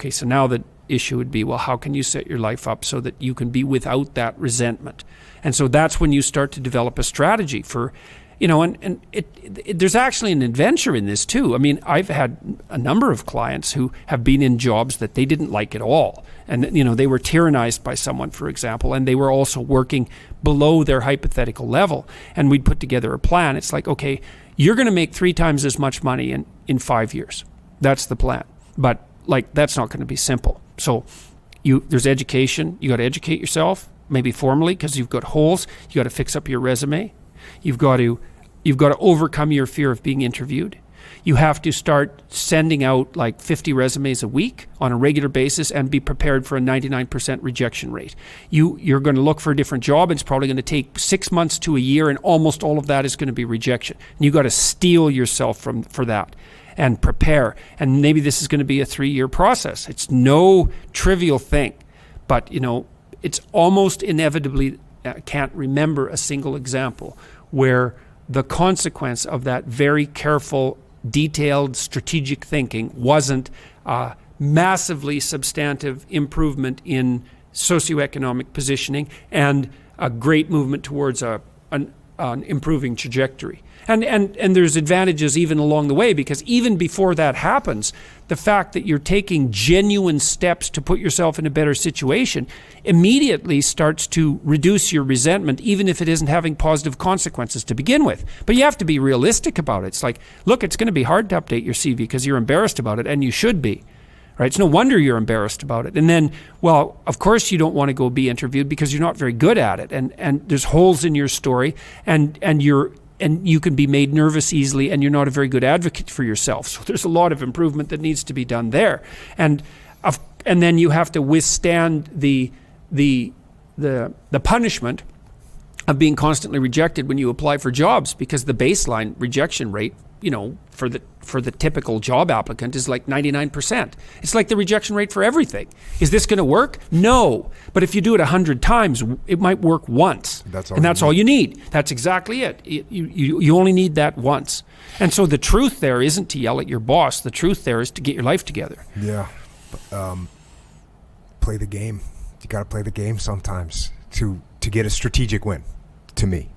Okay, so now the issue would be, well, how can you set your life up so that you can be without that resentment? And so that's when you start to develop a strategy for, and there's actually an adventure in this too. I mean, I've had a number of clients who have been in jobs that they didn't like at all. And, they were tyrannized by someone, for example, and they were also working below their hypothetical level. And we'd put together a plan. It's like, okay, you're going to make 3 times as much money in 5 years. That's the plan. But that's not going to be simple. So there's education. You got to educate yourself, maybe formally, because you've got holes. You got to fix up your resume. You've got to overcome your fear of being interviewed. You have to start sending out 50 resumes a week on a regular basis and be prepared for a 99% rejection rate. You're going to look for a different job. It's probably going to take 6 months to a year, and almost all of that is going to be rejection. And you got to steel yourself for that and prepare. And maybe this is going to be a 3-year process. It's no trivial thing, but it's almost inevitably, I can't remember a single example where the consequence of that very careful, detailed, strategic thinking wasn't a massively substantive improvement in socioeconomic positioning and a great movement towards an improving trajectory. And there's advantages even along the way, because even before that happens, the fact that you're taking genuine steps to put yourself in a better situation immediately starts to reduce your resentment, even if it isn't having positive consequences to begin with. But you have to be realistic about it. It's like, look, it's going to be hard to update your CV because you're embarrassed about it, and you should be. Right? It's no wonder you're embarrassed about it. And then, well, of course you don't want to go be interviewed because you're not very good at it. And there's holes in your story, and you can be made nervous easily, and you're not a very good advocate for yourself. So there's a lot of improvement that needs to be done there. And then you have to withstand the punishment of being constantly rejected when you apply for jobs, because the baseline rejection rate, for the typical job applicant is 99%. It's like the rejection rate for everything. Is this going to work? No. But if you do it 100 times, it might work once. That's all you need. That's exactly it. You only need that once. And so the truth there isn't to yell at your boss. The truth there is to get your life together. Yeah. Play the game. You got to play the game sometimes to get a strategic win, to me.